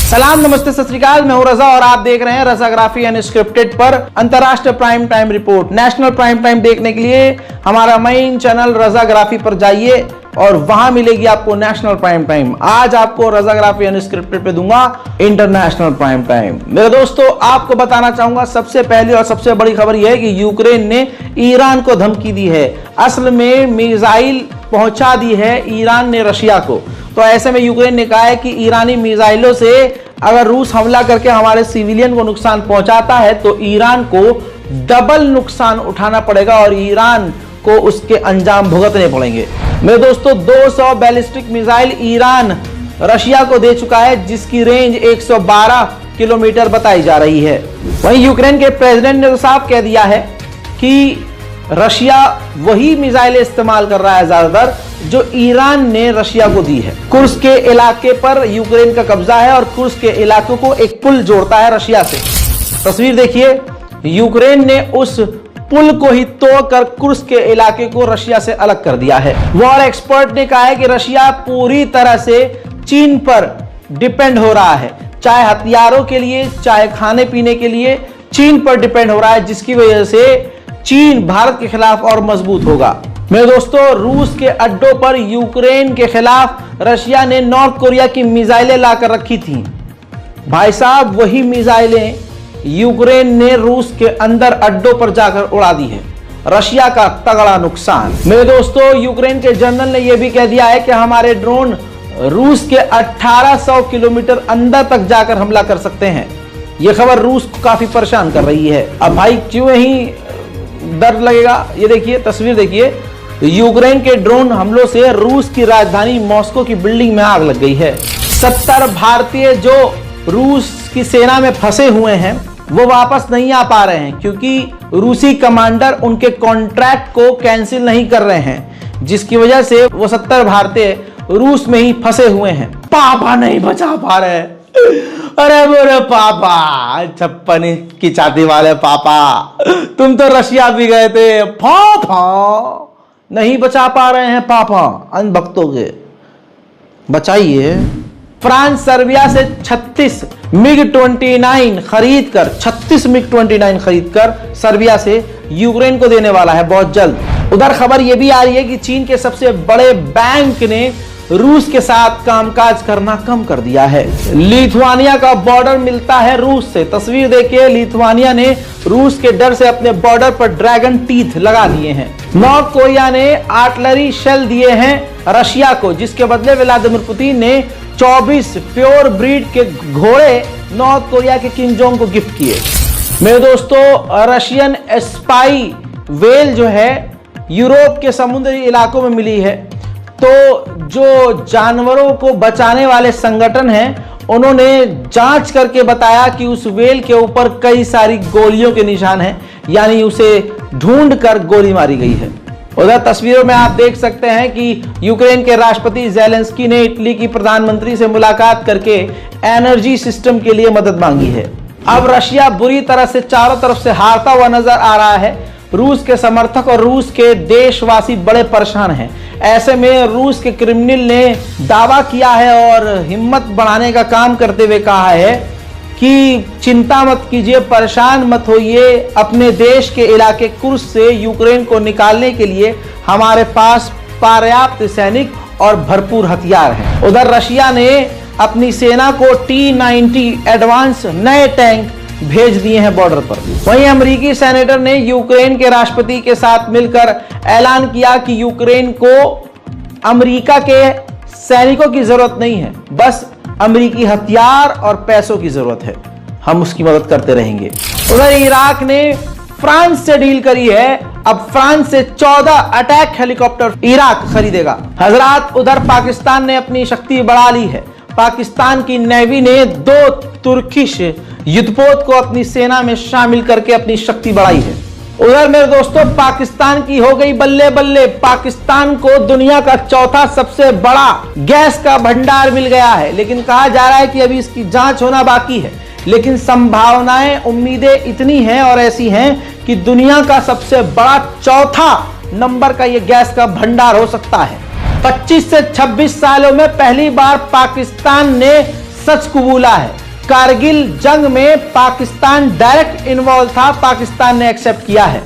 सलाम, नमस्ते, सत श्री अकाल। मैं हूं रजा और आप देख रहे हैं रजाग्राफी अनस्क्रिप्टेड पर अंतरराष्ट्रीय prime time report. National prime time देखने के लिए हमारा मेन चैनल रजाग्राफी पर जाइए और वहां मिलेगी आपको नेशनल प्राइम टाइम। आज आपको रजाग्राफी अनस्क्रिप्टेड पे दूंगा इंटरनेशनल प्राइम टाइम। मेरे दोस्तों, आपको बताना चाहूंगा सबसे पहली और सबसे बड़ी खबर यह है कि यूक्रेन ने ईरान को धमकी दी है। असल में मिसाइल पहुंचा दी है ईरान ने रशिया को। तो ऐसे में यूक्रेन ने कहा है कि ईरानी मिसाइलों से अगर रूस हमला करके हमारे सिविलियन को नुकसान पहुंचाता है तो ईरान को डबल नुकसान उठाना पड़ेगा और ईरान को उसके अंजाम भुगतने पड़ेंगे। मेरे दोस्तों, 200 बैलिस्टिक मिसाइल ईरान रशिया को दे चुका है, जिसकी रेंज 112 किलोमीटर बताई जा रही है। वहीं यूक्रेन के प्रेसिडेंट ने तो साफ कह दिया है कि रशिया वही मिसाइल इस्तेमाल कर रहा है ज्यादातर जो ईरान ने रशिया को दी है। कुर्स्क के इलाके पर यूक्रेन का कब्जा है और कुर्स्क के इलाके को एक पुल जोड़ता है रशिया से। तस्वीर देखिए, यूक्रेन ने उस पुल को ही तोड़कर कुर्स्क के इलाके को रशिया से अलग कर दिया है। वॉर एक्सपर्ट ने कहा है कि रशिया पूरी तरह से चीन पर डिपेंड हो रहा है, चाहे हथियारों के लिए चाहे खाने पीने के लिए चीन पर डिपेंड हो रहा है, जिसकी वजह से चीन भारत के खिलाफ और मजबूत होगा। मेरे दोस्तों, रूस के अड्डों पर यूक्रेन के खिलाफ रशिया ने नॉर्थ कोरिया की मिसाइलें लाकर रखी थी। भाई साहब, वही मिसाइलें यूक्रेन ने रूस के अंदर अड्डों पर जाकर उड़ा दी है। रशिया का तगड़ा नुकसान। मेरे दोस्तों, यूक्रेन के जनरल ने यह भी कह दिया है कि हमारे ड्रोन रूस के 1800 किलोमीटर अंदर तक जाकर हमला कर सकते हैं। यह खबर रूस को काफी परेशान कर रही है। अब भाई क्यों ही डर लगेगा। ये देखिए, तस्वीर देखिए, यूक्रेन के ड्रोन हमलों से रूस की राजधानी मॉस्को की बिल्डिंग में आग लग गई है। 70 भारतीय जो रूस की सेना में फंसे हुए हैं वो वापस नहीं आ पा रहे हैं क्योंकि रूसी कमांडर उनके कॉन्ट्रैक्ट को कैंसिल नहीं कर रहे हैं, जिसकी वजह से वो 70 भारतीय रूस में ही फंसे हुए हैं। पापा नहीं बचा पा रहे। अरे बोरे पापा, 56 की छाती वाले पापा, तुम तो रशिया भी गए थे। पापा नहीं बचा पा रहे हैं पापा, अनभक्तों के बचाइए। फ्रांस सर्बिया से 36 मिग-29 खरीदकर 36 मिग-29 खरीदकर सर्बिया से यूक्रेन को देने वाला है बहुत जल्द। उधर खबर यह भी आ रही है कि चीन के सबसे बड़े बैंक ने रूस के साथ कामकाज करना कम कर दिया है। लिथुआनिया का बॉर्डर मिलता है रूस से। तस्वीर देखिए, लिथुआनिया ने रूस के डर से अपने बॉर्डर पर ड्रैगन टीथ लगा दिए हैं। नॉर्थ कोरिया ने आर्टिलरी शेल दिए हैं रशिया को, जिसके बदले व्लादिमीर पुतिन ने 24 प्योर ब्रीड के घोड़े नॉर्थ कोरिया के किम जोंग को गिफ्ट किए। मेरे दोस्तों, रशियन स्पाई वेल जो है यूरोप के समुद्री इलाकों में मिली है। तो जो जानवरों को बचाने वाले संगठन हैं उन्होंने जांच करके बताया कि उस वेल के ऊपर कई सारी गोलियों के निशान हैं, यानी उसे ढूंढकर गोली मारी गई है। उधर तस्वीरों में आप देख सकते हैं कि यूक्रेन के राष्ट्रपति ज़ेलेंस्की ने इटली की प्रधानमंत्री से मुलाकात करके एनर्जी सिस्टम के लिए मदद मांगी है। अब रशिया बुरी तरह से चारों तरफ से हारता हुआ नजर आ रहा है। रूस के समर्थक और रूस के देशवासी बड़े परेशान हैं। ऐसे में रूस के क्रेमलिन ने दावा किया है और हिम्मत बढ़ाने का काम करते हुए कहा है कि चिंता मत कीजिए, परेशान मत होइए, अपने देश के इलाके कुर्स्क से यूक्रेन को निकालने के लिए हमारे पास पर्याप्त सैनिक और भरपूर हथियार हैं। उधर रशिया ने अपनी सेना को T-90 एडवांस नए टैंक भेज दिए हैं बॉर्डर पर। वहीं अमेरिकी सेनेटर ने यूक्रेन के राष्ट्रपति के साथ मिलकर ऐलान किया कि यूक्रेन को अमेरिका के सैनिकों की जरूरत नहीं है, बस अमेरिकी हथियार और पैसों की जरूरत है। हम उसकी मदद करते रहेंगे। उधर इराक ने फ्रांस से डील करी है। अब फ्रांस से 14 अटैक हेलीकॉप्टर इराक खरीदेगा। हजरात, उधर पाकिस्तान ने अपनी शक्ति बढ़ा ली है। पाकिस्तान की नेवी ने 2 तुर्किश युद्धपोत को अपनी सेना में शामिल करके अपनी शक्ति बढ़ाई है। उधर मेरे दोस्तों, पाकिस्तान की हो गई बल्ले बल्ले। पाकिस्तान को दुनिया का चौथा सबसे बड़ा गैस का भंडार मिल गया है, लेकिन कहा जा रहा है कि अभी इसकी जांच होना बाकी है। लेकिन संभावनाएं, उम्मीदें इतनी हैं और ऐसी हैं कि दुनिया का सबसे बड़ा चौथा नंबर का यह गैस का भंडार हो सकता है। 25 से 26 सालों में पहली बार पाकिस्तान ने सच कबूला है। कारगिल जंग में पाकिस्तान डायरेक्ट इन्वॉल्व था, पाकिस्तान ने एक्सेप्ट किया है।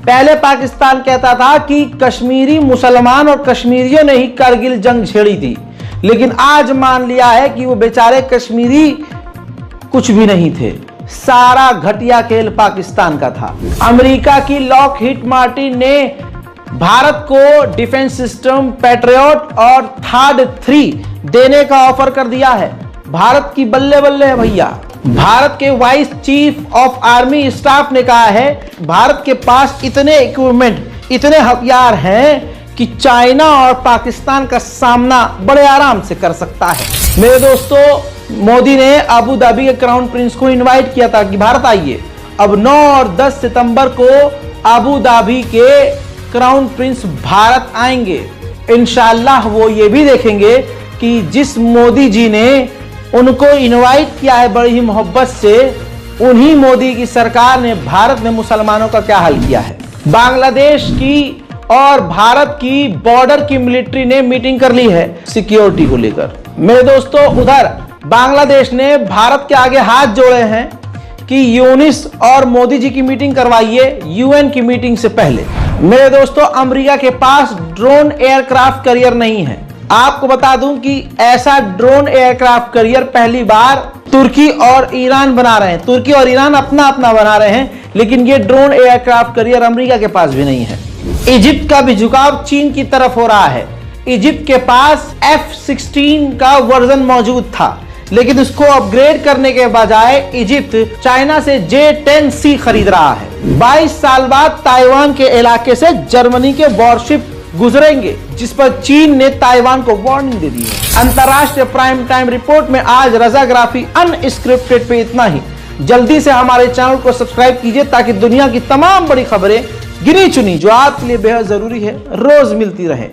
पहले पाकिस्तान कहता था कि कश्मीरी मुसलमान और कश्मीरियों ने ही कारगिल जंग छेड़ी थी, लेकिन आज मान लिया है कि वो बेचारे कश्मीरी कुछ भी नहीं थे, सारा घटिया खेल पाकिस्तान का था। अमेरिका की लॉकहीड मार्टिन ने भारत को डिफेंस सिस्टम पैट्रियट और थर्ड 3 देने का ऑफर कर दिया है। भारत की बल्ले बल्ले है भैया। भारत के vice chief of army staff ने कहा है भारत के पास इतने इक्विपमेंट, इतने हथियार हैं कि चाइना और पाकिस्तान का सामना बड़े आराम से कर सकता है। मेरे दोस्तों, मोदी ने अबू धाबी के क्राउन प्रिंस को इनवाइट किया था कि भारत आइए। अब 9 और 10 सितंबर को अबू धाबी के क्राउन प्रिंस भारत आएंगे। इंशाल्लाह वो ये भी देखेंगे कि जिस मोदी जी ने उनको इनवाइट किया है बड़ी ही मोहब्बत से, उन्हीं मोदी की सरकार ने भारत में मुसलमानों का क्या हाल किया है। बांग्लादेश की और भारत की बॉर्डर की मिलिट्री ने मीटिंग कर ली है सिक्योरिटी को लेकर। मेरे दोस्तों, उधर बांग्लादेश ने भारत के आगे हाथ जोड़े हैं कि यूनिस और मोदी जी की मीटिंग करवाइए यूएन की मीटिंग से पहले। मेरे दोस्तों, अमेरिका के पास ड्रोन एयरक्राफ्ट कैरियर नहीं है। आपको बता दूं कि ऐसा ड्रोन एयरक्राफ्ट कैरियर पहली बार तुर्की और ईरान बना रहे हैं। तुर्की और ईरान अपना अपना बना रहे हैं, लेकिन ये ड्रोन एयरक्राफ्ट कैरियर अमेरिका के पास भी नहीं है। इजिप्ट का भी झुकाव चीन की तरफ हो रहा है। इजिप्ट के पास F-16 का वर्जन मौजूद था, लेकिन उसको अपग्रेड करने के बजाय इजिप्ट चाइना से J-10C खरीद रहा है। 22 साल बाद ताइवान के इलाके से जर्मनी के वॉरशिप गुजरेंगे, जिस पर चीन ने ताइवान को वार्निंग दे दी है। अंतरराष्ट्रीय प्राइम टाइम रिपोर्ट में आज रजाग्राफी अनस्क्रिप्टेड पे इतना ही। जल्दी से हमारे चैनल को सब्सक्राइब कीजिए ताकि दुनिया की तमाम बड़ी खबरें गिनी चुनी जो आपके लिए बेहद जरूरी है रोज मिलती रहे।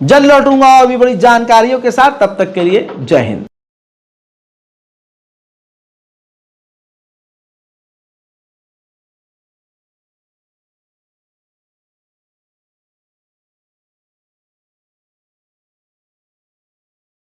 जल्द लौटूंगा और भी बड़ी जानकारियों के साथ, तब तक के लिए जय हिंद।